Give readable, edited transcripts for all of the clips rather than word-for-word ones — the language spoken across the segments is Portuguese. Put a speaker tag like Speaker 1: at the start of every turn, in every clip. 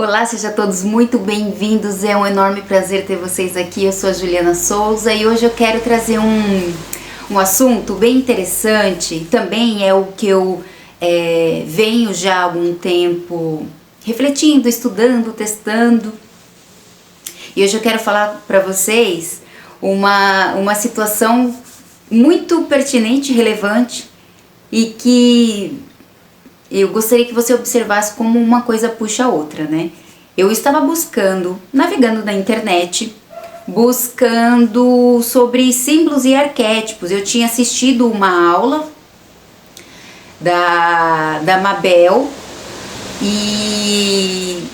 Speaker 1: Olá, sejam todos muito bem-vindos, é um enorme prazer ter vocês aqui. Eu sou a Juliana Souza e hoje eu quero trazer um assunto bem interessante. Também é o que eu venho já há algum tempo refletindo, estudando, testando. E hoje eu quero falar para vocês uma situação muito pertinente, relevante e que eu gostaria que você observasse como uma coisa puxa a outra, né? Eu estava navegando na internet, buscando sobre símbolos e arquétipos. Eu tinha assistido uma aula da Mabel e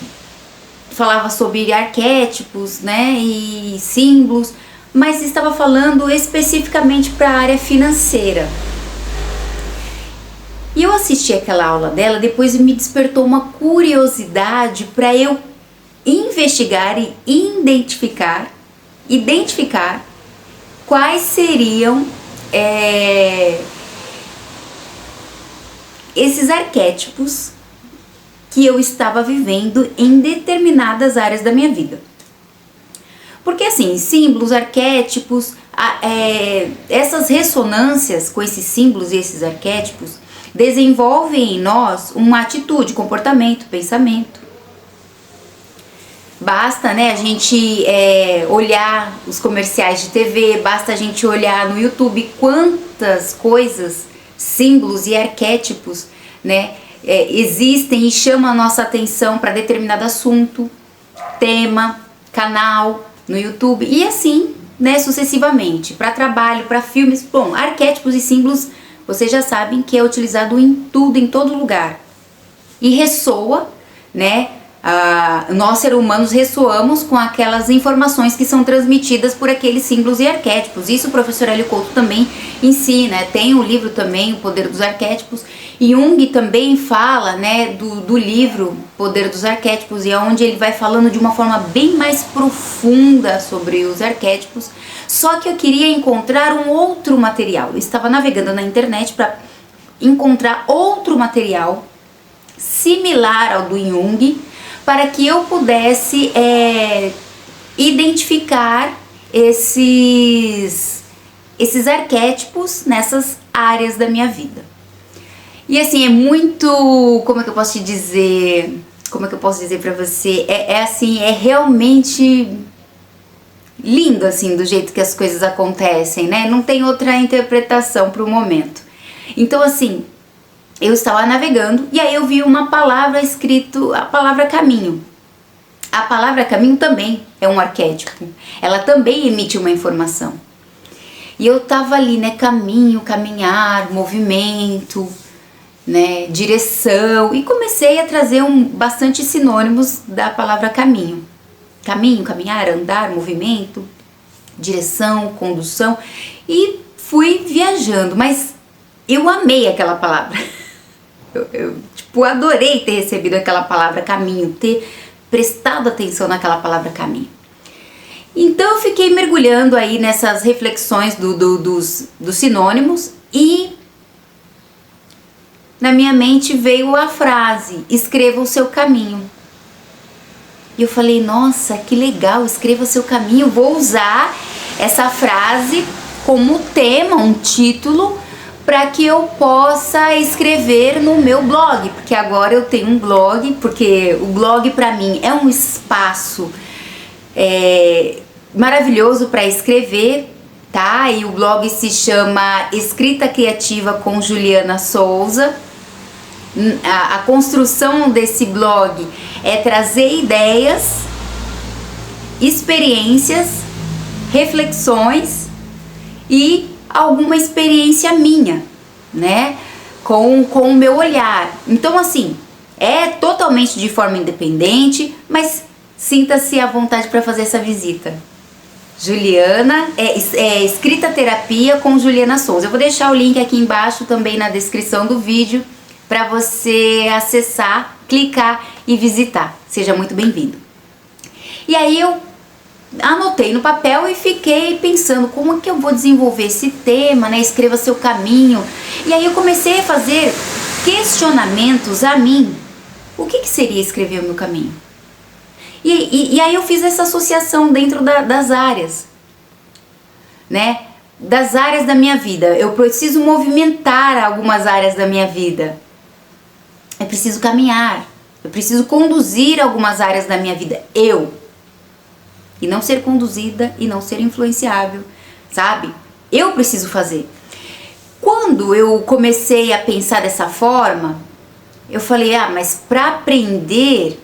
Speaker 1: falava sobre arquétipos, né, e símbolos, mas estava falando especificamente para a área financeira. E eu assisti aquela aula dela, depois me despertou uma curiosidade para eu investigar e identificar quais seriam esses arquétipos que eu estava vivendo em determinadas áreas da minha vida. Porque assim, símbolos, arquétipos, essas ressonâncias com esses símbolos e esses arquétipos desenvolvem em nós uma atitude, comportamento, pensamento. Basta, né, a gente olhar os comerciais de TV, basta a gente olhar no YouTube quantas coisas, símbolos e arquétipos, né, existem e chamam a nossa atenção para determinado assunto, tema, canal no YouTube e assim, né, sucessivamente, para trabalho, para filmes. Bom, arquétipos e símbolos vocês já sabem que é utilizado em tudo, em todo lugar. E ressoa, né? Nós, seres humanos, ressoamos com aquelas informações que são transmitidas por aqueles símbolos e arquétipos. Isso o professor Hélio Couto também ensina. Tem um livro também, O Poder dos Arquétipos. E Jung também fala, né, do livro Poder dos Arquétipos, e é onde ele vai falando de uma forma bem mais profunda sobre os arquétipos. Só que eu queria encontrar um outro material. Eu estava navegando na internet para encontrar outro material similar ao do Jung, para que eu pudesse identificar esses arquétipos nessas áreas da minha vida. E assim, é muito, como é que eu posso dizer para você, assim, é realmente lindo assim, do jeito que as coisas acontecem, né? Não tem outra interpretação para o momento. Então assim, eu estava navegando e aí eu vi uma palavra escrito, a palavra caminho. A palavra caminho também é um arquétipo. Ela também emite uma informação. E eu tava ali, né, caminho, caminhar, movimento, né, direção, e comecei a trazer bastante sinônimos da palavra caminho. Caminho, caminhar, andar, movimento, direção, condução, e fui viajando, mas eu amei aquela palavra. Eu adorei ter recebido aquela palavra caminho, ter prestado atenção naquela palavra caminho. Então eu fiquei mergulhando aí nessas reflexões dos sinônimos e na minha mente veio a frase: escreva o seu caminho. E eu falei, nossa, que legal, escreva o seu caminho, vou usar essa frase como tema, um título, para que eu possa escrever no meu blog, porque agora eu tenho um blog, porque o blog para mim é um espaço maravilhoso para escrever, tá? E o blog se chama Escrita Criativa com Juliana Souza. A construção desse blog é trazer ideias, experiências, reflexões e alguma experiência minha, né, com o meu olhar. Então assim, é totalmente de forma independente, mas sinta-se à vontade para fazer essa visita. Juliana, Escrita Terapia com Juliana Souza. Eu vou deixar o link aqui embaixo também na descrição do vídeo para você acessar, clicar e visitar. Seja muito bem-vindo. E aí eu anotei no papel e fiquei pensando como é que eu vou desenvolver esse tema, né? Escreva seu caminho. E aí eu comecei a fazer questionamentos a mim. O que seria escrever o meu caminho? E aí eu fiz essa associação dentro das áreas, né? Das áreas da minha vida. Eu preciso movimentar algumas áreas da minha vida. Eu preciso caminhar. Eu preciso conduzir algumas áreas da minha vida. E não ser conduzida e não ser influenciável, sabe? Eu preciso fazer. Quando eu comecei a pensar dessa forma, eu falei, mas para aprender,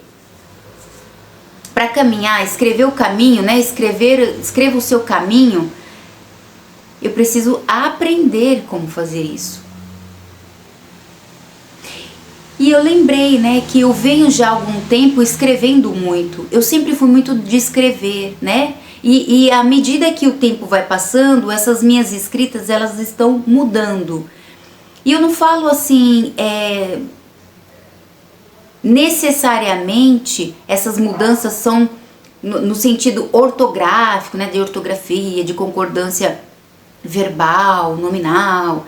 Speaker 1: para caminhar, escrever o caminho, né? Escreva o seu caminho, eu preciso aprender como fazer isso. E eu lembrei, né, que eu venho já há algum tempo escrevendo muito. Eu sempre fui muito de escrever, né? E à medida que o tempo vai passando, essas minhas escritas, elas estão mudando. E eu não falo assim, necessariamente essas mudanças são no sentido ortográfico, né, de ortografia, de concordância verbal, nominal.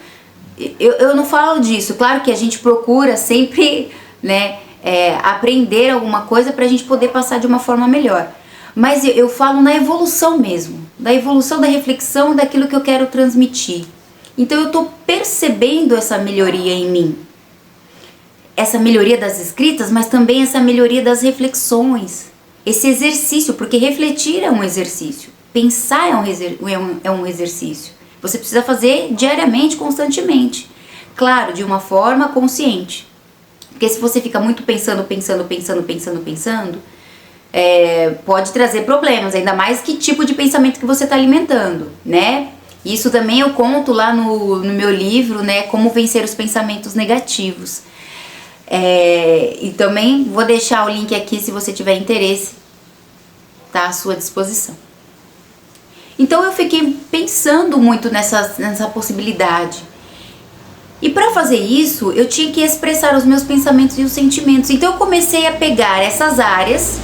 Speaker 1: Eu não falo disso. Claro que a gente procura sempre, né, aprender alguma coisa para a gente poder passar de uma forma melhor. Mas eu falo na evolução mesmo, da evolução da reflexão daquilo que eu quero transmitir. Então eu estou percebendo essa melhoria em mim. Essa melhoria das escritas, mas também essa melhoria das reflexões. Esse exercício, porque refletir é um exercício. Pensar é um exercício. Você precisa fazer diariamente, constantemente. Claro, de uma forma consciente. Porque se você fica muito pensando, pode trazer problemas. Ainda mais que tipo de pensamento que você está alimentando, né? Isso também eu conto lá no meu livro, né? Como vencer os pensamentos negativos. E também vou deixar o link aqui se você tiver interesse. Tá à sua disposição. Então eu fiquei pensando muito nessa possibilidade. E para fazer isso, eu tinha que expressar os meus pensamentos e os sentimentos. Então eu comecei a pegar essas áreas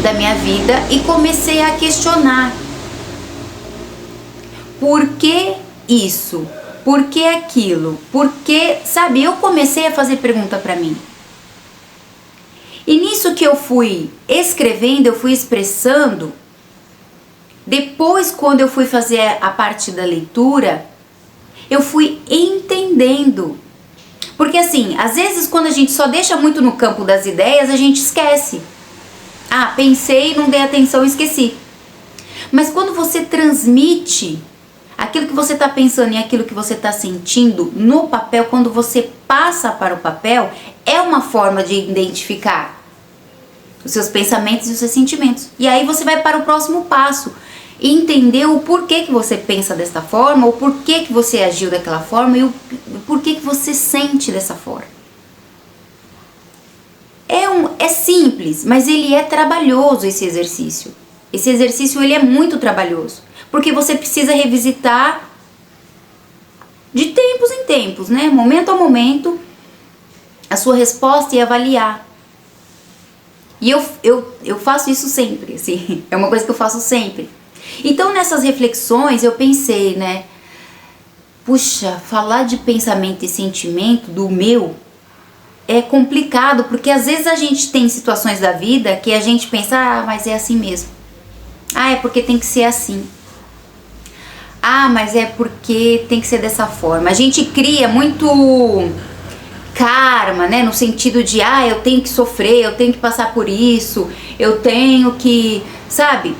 Speaker 1: da minha vida e comecei a questionar. Por que isso? Por que aquilo? Por que, sabe, eu comecei a fazer pergunta para mim. E nisso que eu fui escrevendo, eu fui expressando. Depois, quando eu fui fazer a parte da leitura, eu fui entendendo. Porque assim, às vezes quando a gente só deixa muito no campo das ideias, a gente esquece. Pensei, não dei atenção, esqueci. Mas quando você transmite aquilo que você está pensando e aquilo que você está sentindo no papel, quando você passa para o papel, é uma forma de identificar os seus pensamentos e os seus sentimentos. E aí você vai para o próximo passo. Entender o porquê que você pensa desta forma, o porquê que você agiu daquela forma e o porquê que você sente dessa forma. É simples, mas ele é trabalhoso, esse exercício. Esse exercício ele é muito trabalhoso, porque você precisa revisitar de tempos em tempos, né? Momento a momento, a sua resposta e avaliar. E eu faço isso sempre, assim, é uma coisa que eu faço sempre. Então nessas reflexões eu pensei, né? Puxa, falar de pensamento e sentimento do meu é complicado, porque às vezes a gente tem situações da vida que a gente pensa, mas é assim mesmo. É porque tem que ser assim. Mas é porque tem que ser dessa forma. A gente cria muito karma, né? No sentido de, eu tenho que sofrer, eu tenho que passar por isso, eu tenho que, sabe?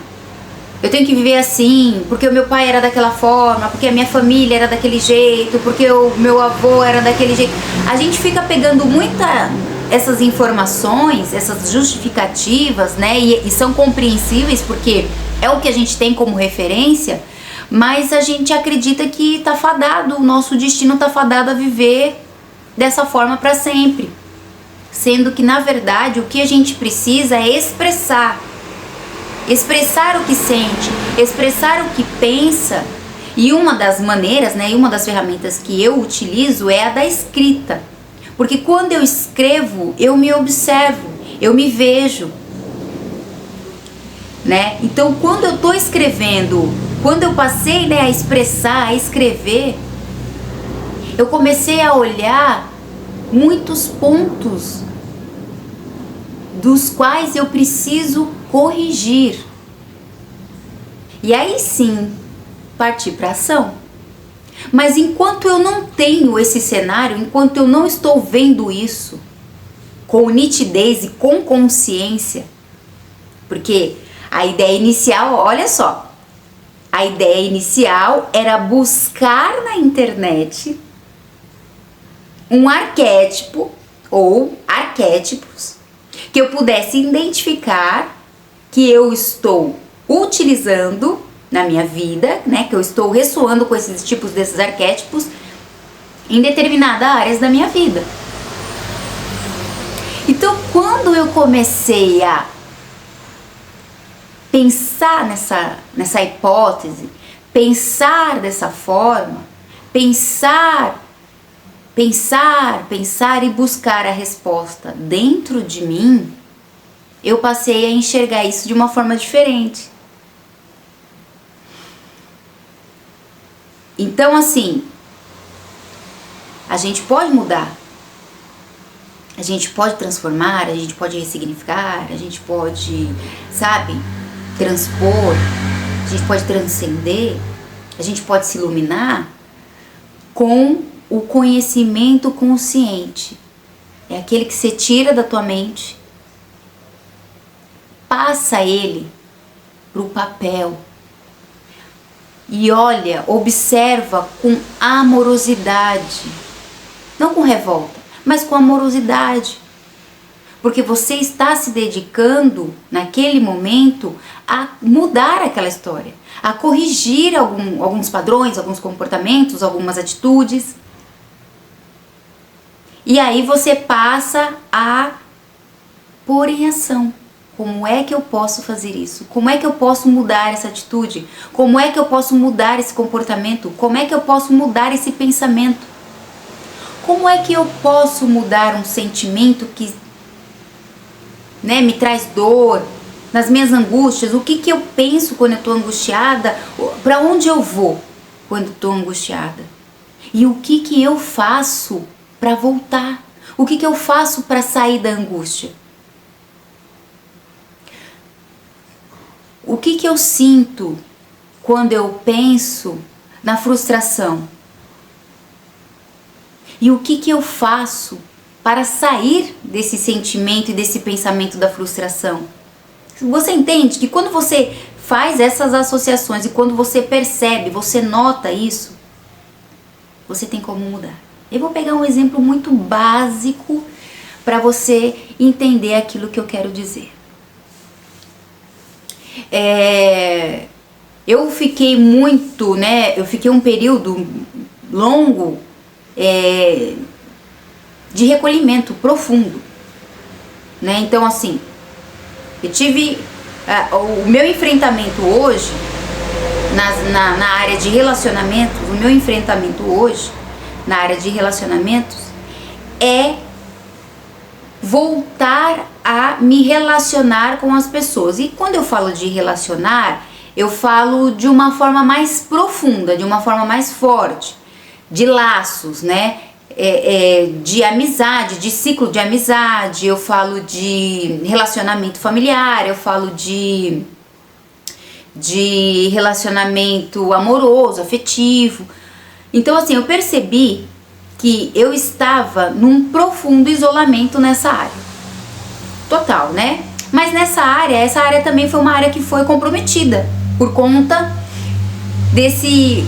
Speaker 1: Eu tenho que viver assim, porque o meu pai era daquela forma, porque a minha família era daquele jeito, porque o meu avô era daquele jeito. A gente fica pegando essas informações, essas justificativas, né? E são compreensíveis porque é o que a gente tem como referência, mas a gente acredita que tá fadado, o nosso destino tá fadado a viver dessa forma para sempre. Sendo que, na verdade, o que a gente precisa é expressar o que sente, expressar o que pensa. E uma das maneiras, né, e uma das ferramentas que eu utilizo é a da escrita. Porque quando eu escrevo, eu me observo, eu me vejo, né? Então, quando eu tô escrevendo, quando eu passei, né, a expressar, a escrever, eu comecei a olhar muitos pontos dos quais eu preciso corrigir. E aí sim, partir para ação. Mas enquanto eu não tenho esse cenário, enquanto eu não estou vendo isso com nitidez e com consciência, porque a ideia inicial, olha só, a ideia inicial era buscar na internet um arquétipo ou arquétipos que eu pudesse identificar que eu estou utilizando na minha vida, né, que eu estou ressoando com esses tipos desses arquétipos em determinadas áreas da minha vida. Então, quando eu comecei a pensar nessa hipótese, pensar dessa forma, pensar e buscar a resposta dentro de mim, eu passei a enxergar isso de uma forma diferente. Então, assim, a gente pode mudar, a gente pode transformar, a gente pode ressignificar, a gente pode, sabe, transpor, a gente pode transcender, a gente pode se iluminar com o conhecimento consciente. É aquele que você tira da tua mente, passa ele pro papel e olha, observa com amorosidade, não com revolta, mas com amorosidade, porque você está se dedicando naquele momento a mudar aquela história, a corrigir alguns padrões, alguns comportamentos, algumas atitudes. E aí você passa a pôr em ação. Como é que eu posso fazer isso? Como é que eu posso mudar essa atitude? Como é que eu posso mudar esse comportamento? Como é que eu posso mudar esse pensamento? Como é que eu posso mudar um sentimento que, né, me traz dor, nas minhas angústias? O que eu penso quando eu estou angustiada? Para onde eu vou quando estou angustiada? E o que eu faço para voltar? O que eu faço para sair da angústia? O que eu sinto quando eu penso na frustração? E o que eu faço para sair desse sentimento e desse pensamento da frustração? Você entende que quando você faz essas associações e quando você percebe, você nota isso, você tem como mudar. Eu vou pegar um exemplo muito básico para você entender aquilo que eu quero dizer. Eu fiquei um período longo de recolhimento profundo, né? Então, assim, eu tive o meu enfrentamento hoje na área de relacionamentos. O meu enfrentamento hoje na área de relacionamentos é voltar a me relacionar com as pessoas. E quando eu falo de relacionar, eu falo de uma forma mais profunda, de uma forma mais forte, de laços, né? De amizade, de ciclo de amizade. Eu falo de relacionamento familiar, eu falo de relacionamento amoroso, afetivo. Então, assim, eu percebi que eu estava num profundo isolamento nessa área. Total, né? Mas essa área também foi uma área que foi comprometida por conta desse,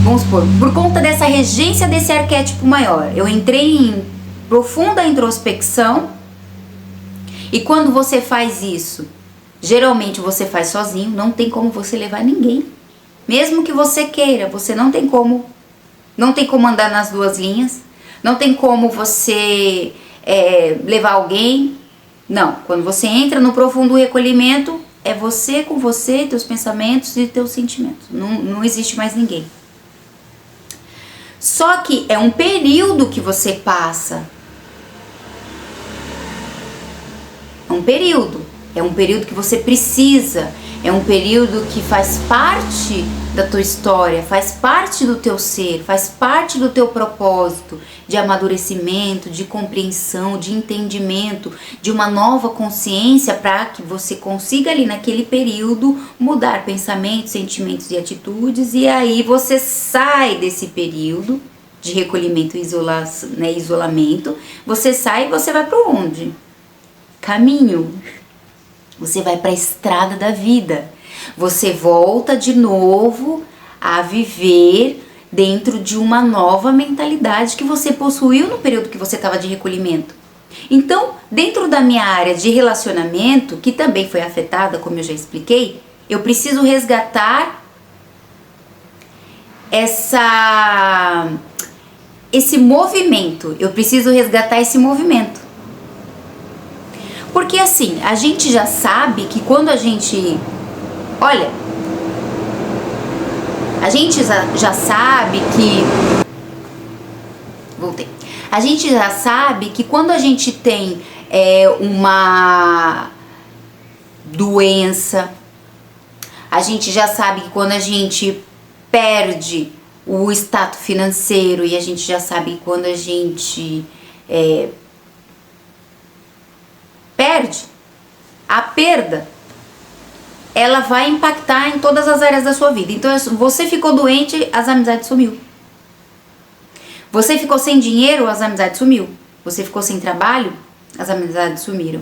Speaker 1: vamos supor, por conta dessa regência desse arquétipo maior. Eu entrei em profunda introspecção, e quando você faz isso, geralmente você faz sozinho, não tem como você levar ninguém. Mesmo que você queira, você não tem como andar nas duas linhas, não tem como você levar alguém. Não, quando você entra no profundo recolhimento, é você com você, teus pensamentos e teus sentimentos. Não existe mais ninguém. Só que é um período que você passa. É um período que você precisa, é um período que faz parte da tua história, faz parte do teu ser, faz parte do teu propósito de amadurecimento, de compreensão, de entendimento, de uma nova consciência, para que você consiga ali naquele período mudar pensamentos, sentimentos e atitudes, e aí você sai desse período de recolhimento e isolamento, você sai e você vai para onde? Caminho. Você vai para a estrada da vida. Você volta de novo a viver dentro de uma nova mentalidade que você possuiu no período que você estava de recolhimento. Então, dentro da minha área de relacionamento, que também foi afetada, como eu já expliquei, eu preciso resgatar esse movimento. Eu preciso resgatar esse movimento. Porque assim, a gente já sabe que quando a gente... Olha, a gente já sabe que... Voltei. A gente já sabe que quando a gente tem uma doença, a gente já sabe que quando a gente perde o status financeiro, e a gente já sabe que quando a gente perde, a perda, ela vai impactar em todas as áreas da sua vida. Então, você ficou doente, as amizades sumiu. Você ficou sem dinheiro, as amizades sumiu. Você ficou sem trabalho, as amizades sumiram.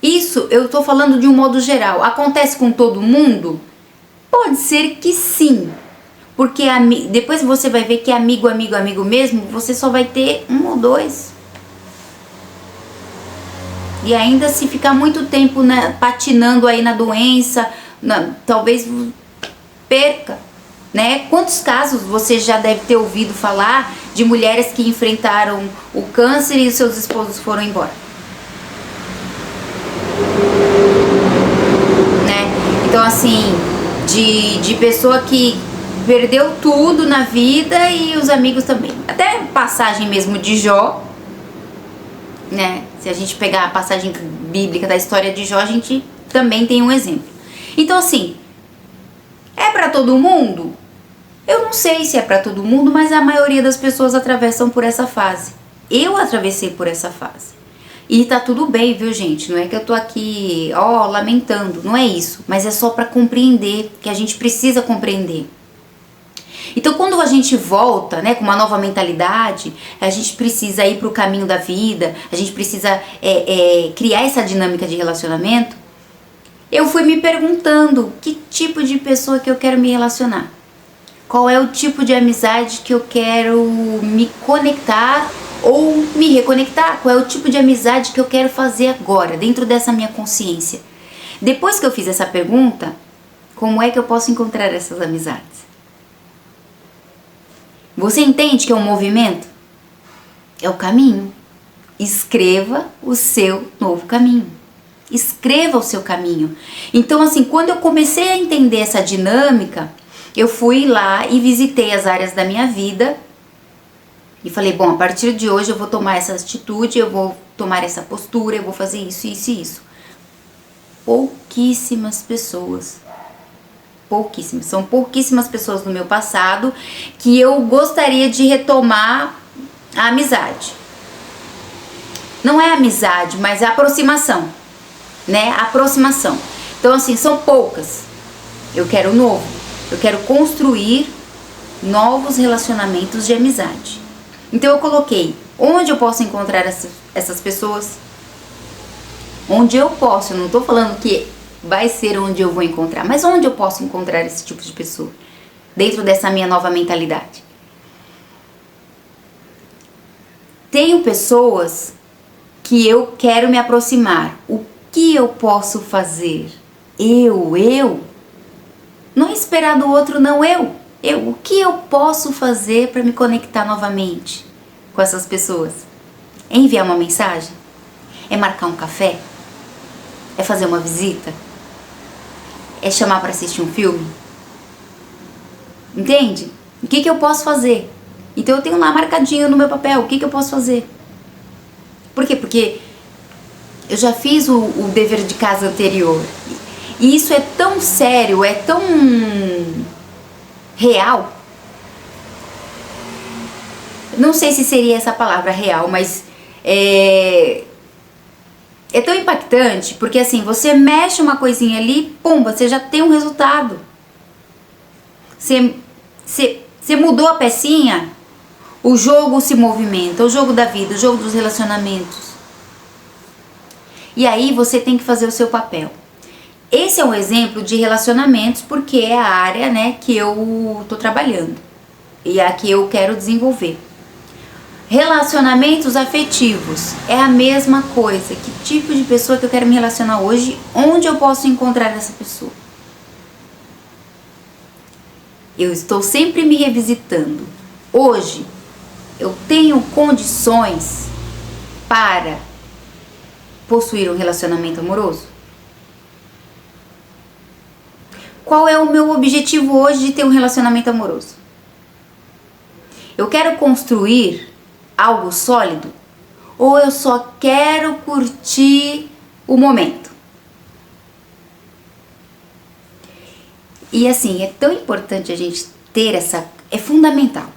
Speaker 1: Isso eu tô falando de um modo geral. Acontece com todo mundo? Pode ser que sim. Porque depois você vai ver que amigo mesmo, você só vai ter um ou dois. E ainda se ficar muito tempo patinando aí na doença, talvez perca, né? Quantos casos você já deve ter ouvido falar de mulheres que enfrentaram o câncer e os seus esposos foram embora? Né? Então assim, de pessoa que perdeu tudo na vida e os amigos também. Até passagem mesmo de Jó, né? Se a gente pegar a passagem bíblica da história de Jó, a gente também tem um exemplo. Então assim, é para todo mundo? Eu não sei se é para todo mundo, mas a maioria das pessoas atravessam por essa fase. Eu atravessei por essa fase. E tá tudo bem, viu, gente? Não é que eu tô aqui, lamentando, não é isso. Mas é só para compreender, que a gente precisa compreender. Então, quando a gente volta, né, com uma nova mentalidade, a gente precisa ir para o caminho da vida, a gente precisa criar essa dinâmica de relacionamento. Eu fui me perguntando que tipo de pessoa que eu quero me relacionar. Qual é o tipo de amizade que eu quero me conectar ou me reconectar? Qual é o tipo de amizade que eu quero fazer agora, dentro dessa minha consciência? Depois que eu fiz essa pergunta, como é que eu posso encontrar essas amizades? Você entende que é um movimento? É o caminho. Escreva o seu novo caminho. Escreva o seu caminho. Então, assim, quando eu comecei a entender essa dinâmica, eu fui lá e visitei as áreas da minha vida e falei, bom, a partir de hoje eu vou tomar essa atitude, eu vou tomar essa postura, eu vou fazer isso, isso e isso. Pouquíssimas pessoas. Pouquíssimas. São pouquíssimas pessoas no meu passado que eu gostaria de retomar a amizade. Não é amizade, mas é aproximação, né? Aproximação. Então, assim, são poucas. Eu quero novo. Eu quero construir novos relacionamentos de amizade. Então, eu coloquei onde eu posso encontrar essas pessoas. Onde eu posso. Eu não tô falando que vai ser onde eu vou encontrar, mas onde eu posso encontrar esse tipo de pessoa dentro dessa minha nova mentalidade? Tenho pessoas que eu quero me aproximar. O que eu posso fazer? Eu não esperar do outro, não, eu o que eu posso fazer para me conectar novamente com essas pessoas? É enviar uma mensagem? É marcar um café? É fazer uma visita? É chamar para assistir um filme? Entende? O que eu posso fazer? Então eu tenho lá marcadinho no meu papel o que eu posso fazer. Por quê? Porque eu já fiz o dever de casa anterior. E isso é tão sério, é tão real. Não sei se seria essa palavra real, mas é tão impactante, porque assim, você mexe uma coisinha ali, pum, você já tem um resultado. Você mudou a pecinha, o jogo se movimenta, o jogo da vida, o jogo dos relacionamentos. E aí você tem que fazer o seu papel. Esse é um exemplo de relacionamentos, porque é a área, né, que eu tô trabalhando e a que eu quero desenvolver. Relacionamentos afetivos é a mesma coisa. Que tipo de pessoa que eu quero me relacionar hoje? Onde eu posso encontrar essa pessoa? Eu estou sempre me revisitando. Hoje eu tenho condições para possuir um relacionamento amoroso? Qual é o meu objetivo hoje de ter um relacionamento amoroso? Eu quero construir algo sólido? Ou eu só quero curtir o momento? E assim, é tão importante a gente ter é fundamental.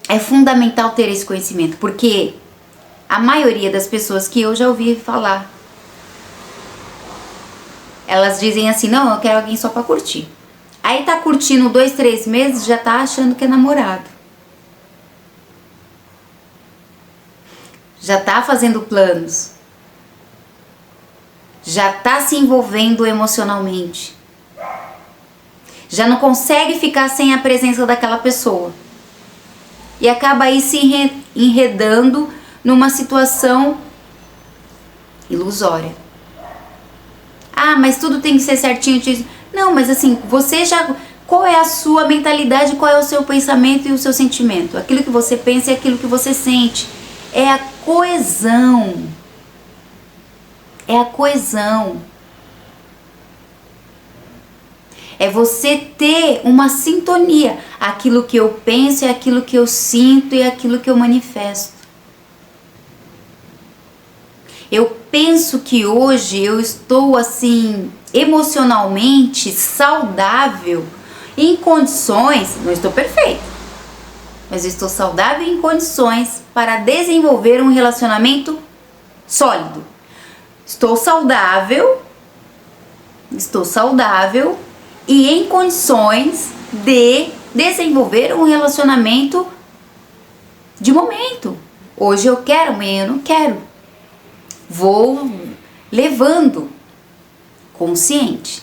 Speaker 1: É fundamental ter esse conhecimento, porque a maioria das pessoas que eu já ouvi falar, elas dizem assim, não, eu quero alguém só pra curtir. Aí tá curtindo 2, 3 meses, já tá achando que é namorado. Já tá fazendo planos. Já tá se envolvendo emocionalmente. Já não consegue ficar sem a presença daquela pessoa. E acaba aí se enredando numa situação ilusória. Ah, mas tudo tem que ser certinho. Não, mas assim, você já... Qual é a sua mentalidade, qual é o seu pensamento e o seu sentimento? Aquilo que você pensa e aquilo que você sente. É a coesão. É a coesão. É você ter uma sintonia. Aquilo que eu penso é aquilo que eu sinto e aquilo que eu manifesto. Eu penso que hoje eu estou assim, emocionalmente saudável, em condições, não estou perfeita, mas eu estou saudável em condições para desenvolver um relacionamento sólido. Estou saudável e em condições de desenvolver um relacionamento de momento. Hoje eu quero, amanhã eu não quero. Vou levando, consciente.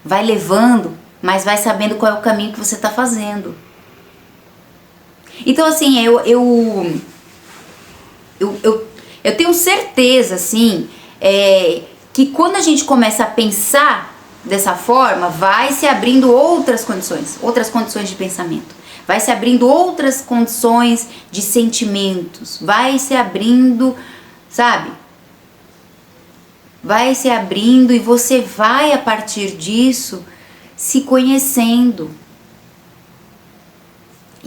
Speaker 1: Vai levando, mas vai sabendo qual é o caminho que você está fazendo. Então assim, eu tenho certeza assim, que quando a gente começa a pensar dessa forma, vai se abrindo outras condições de pensamento, vai se abrindo outras condições de sentimentos, vai se abrindo, sabe? Vai se abrindo e você vai a partir disso se conhecendo.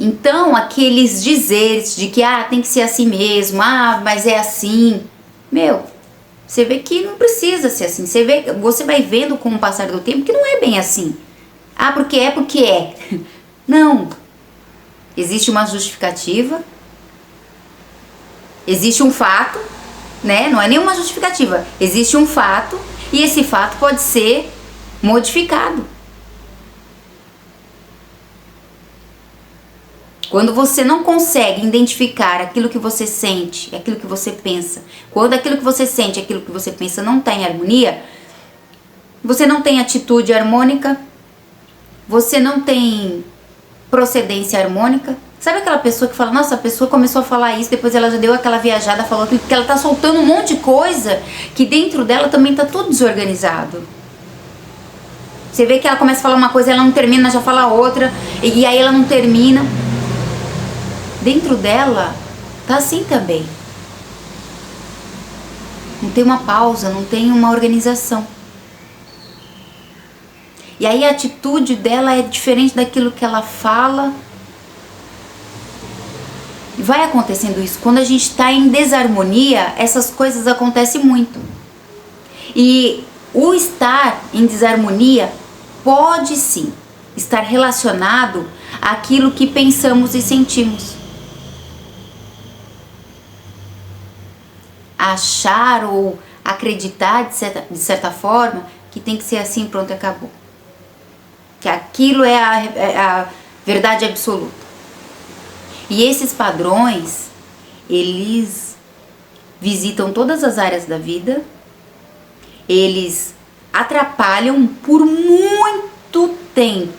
Speaker 1: Então, aqueles dizeres de que tem que ser assim mesmo, mas é assim, você vê que não precisa ser assim. Você vai vendo com o passar do tempo que não é bem assim. Porque é. Não. Existe uma justificativa, existe um fato, né? Não é nenhuma justificativa. Existe um fato e esse fato pode ser modificado. Quando você não consegue identificar aquilo que você sente, aquilo que você pensa, quando aquilo que você sente, aquilo que você pensa não está em harmonia, você não tem atitude harmônica, você não tem procedência harmônica. Sabe aquela pessoa que fala, nossa, a pessoa começou a falar isso, depois ela já deu aquela viajada, falou aquilo, porque ela tá soltando um monte de coisa que dentro dela também tá tudo desorganizado. Você vê que ela começa a falar uma coisa, ela não termina, já fala outra, e aí ela não termina. Dentro dela tá assim também. Não tem uma pausa, não tem uma organização. E aí a atitude dela é diferente daquilo que ela fala. E vai acontecendo isso. Quando a gente está em desarmonia, essas coisas acontecem muito. E o estar em desarmonia pode sim estar relacionado àquilo que pensamos e sentimos. Achar ou acreditar de certa forma que tem que ser assim, pronto, acabou. Que aquilo é a verdade absoluta. E esses padrões, eles visitam todas as áreas da vida, eles atrapalham por muito tempo.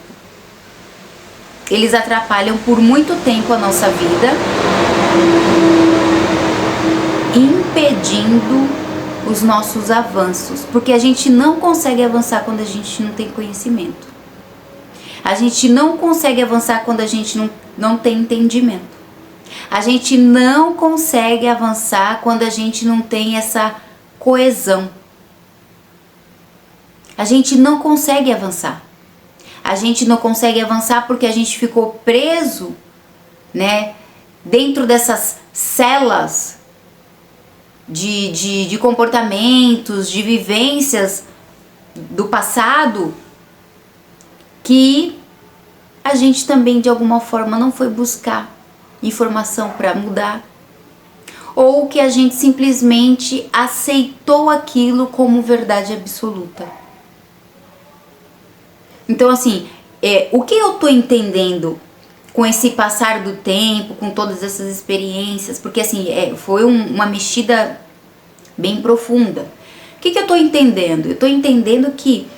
Speaker 1: Eles atrapalham por muito tempo a nossa vida, impedindo os nossos avanços, porque a gente não consegue avançar quando a gente não tem conhecimento. A gente não consegue avançar quando a gente não tem entendimento. A gente não consegue avançar quando a gente não tem essa coesão. A gente não consegue avançar. A gente não consegue avançar porque a gente ficou preso, né, dentro dessas celas de comportamentos, de vivências do passado, que a gente também de alguma forma não foi buscar informação para mudar, ou que a gente simplesmente aceitou aquilo como verdade absoluta. Então assim, o que eu tô entendendo com esse passar do tempo, com todas essas experiências, porque assim, foi uma mexida bem profunda. O que eu tô entendendo? Eu tô entendendo que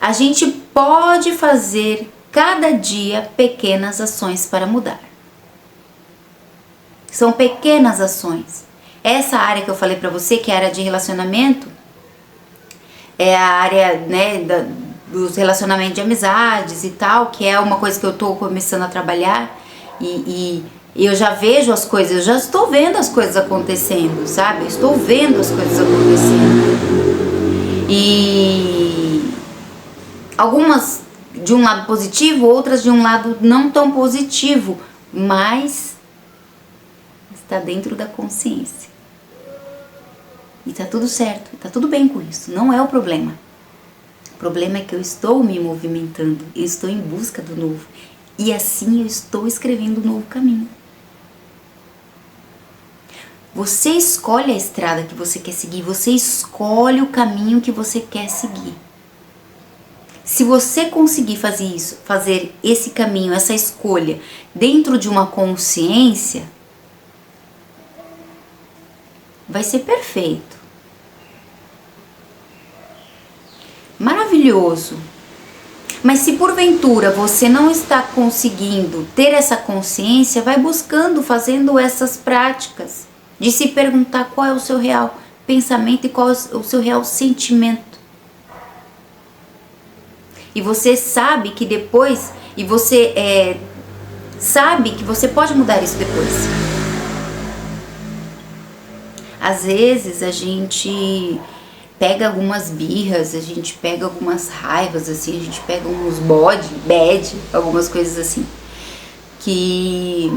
Speaker 1: a gente pode fazer cada dia pequenas ações para mudar. São pequenas ações. Essa área que eu falei pra você, que é a área de relacionamento, é a área, né, dos relacionamentos de amizades e tal, que é uma coisa que eu tô começando a trabalhar e eu já vejo as coisas, eu já estou vendo as coisas acontecendo, sabe? Eu estou vendo as coisas acontecendo. E algumas de um lado positivo, outras de um lado não tão positivo, mas está dentro da consciência. E tá tudo certo, tá tudo bem com isso, não é o problema. O problema é que eu estou me movimentando, eu estou em busca do novo. E assim eu estou escrevendo um novo caminho. Você escolhe a estrada que você quer seguir, você escolhe o caminho que você quer seguir. Se você conseguir fazer esse caminho, essa escolha, dentro de uma consciência, vai ser perfeito. Maravilhoso. Mas se porventura você não está conseguindo ter essa consciência, vai buscando, fazendo essas práticas de se perguntar qual é o seu real pensamento e qual é o seu real sentimento. E você sabe que depois, e você sabe que você pode mudar isso depois. Às vezes a gente pega algumas birras, a gente pega algumas raivas, assim, a gente pega uns bad, algumas coisas assim, que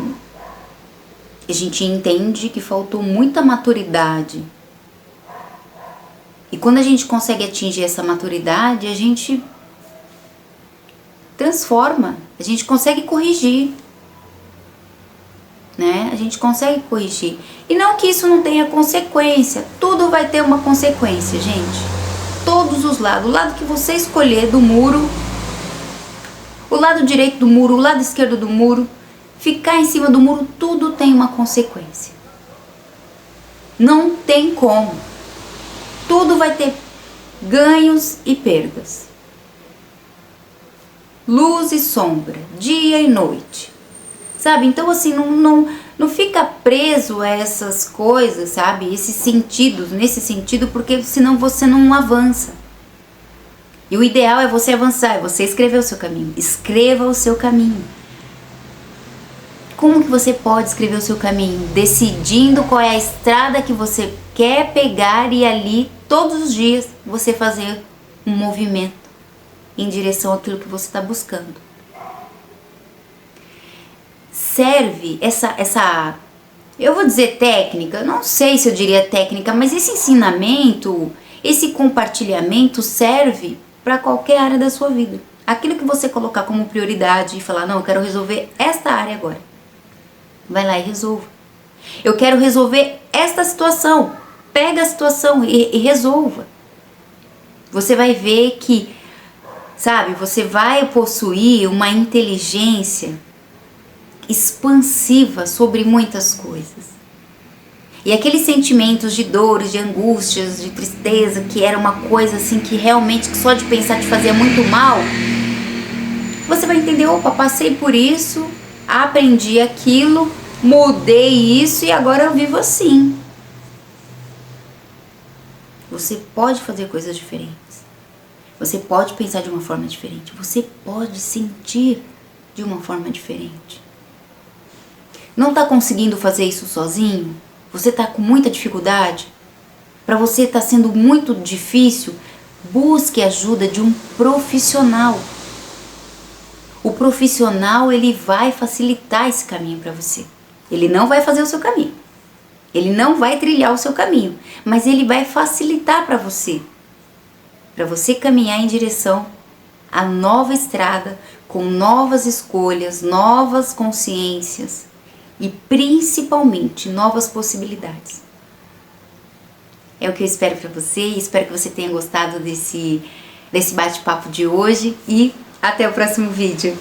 Speaker 1: a gente entende que faltou muita maturidade. E quando a gente consegue atingir essa maturidade, a gente transforma, a gente consegue corrigir, né? A gente consegue corrigir. E não que isso não tenha consequência, tudo vai ter uma consequência, gente. Todos os lados, o lado que você escolher do muro, o lado direito do muro, o lado esquerdo do muro, ficar em cima do muro, tudo tem uma consequência. Não tem como. Tudo vai ter ganhos e perdas. Luz e sombra, dia e noite. Sabe? Então assim, não fica preso a essas coisas, sabe? Esses sentidos, nesse sentido, porque senão você não avança. E o ideal é você avançar, é você escrever o seu caminho. Escreva o seu caminho. Como que você pode escrever o seu caminho? Decidindo qual é a estrada que você quer pegar e ali, todos os dias, você fazer um movimento em direção àquilo que você está buscando. Serve essa, eu vou dizer técnica, não sei se eu diria técnica, mas esse ensinamento, Esse compartilhamento serve para qualquer área da sua vida. Aquilo que você colocar como prioridade e falar, não, eu quero resolver esta área agora. Vai lá e resolva. Eu quero resolver esta situação. Pega a situação e resolva. Você vai ver que, sabe, você vai possuir uma inteligência expansiva sobre muitas coisas. E aqueles sentimentos de dores, de angústias, de tristeza, que era uma coisa assim que realmente só de pensar te fazia muito mal, você vai entender, opa, passei por isso, aprendi aquilo, mudei isso e agora eu vivo assim. Você pode fazer coisas diferentes. Você pode pensar de uma forma diferente. Você pode sentir de uma forma diferente. Não está conseguindo fazer isso sozinho? Você está com muita dificuldade? Para você está sendo muito difícil? Busque ajuda de um profissional. O profissional, ele vai facilitar esse caminho para você. Ele não vai fazer o seu caminho. Ele não vai trilhar o seu caminho, mas ele vai facilitar para você caminhar em direção à nova estrada, com novas escolhas, novas consciências e principalmente novas possibilidades. É o que eu espero para você, espero que você tenha gostado desse bate-papo de hoje e até o próximo vídeo.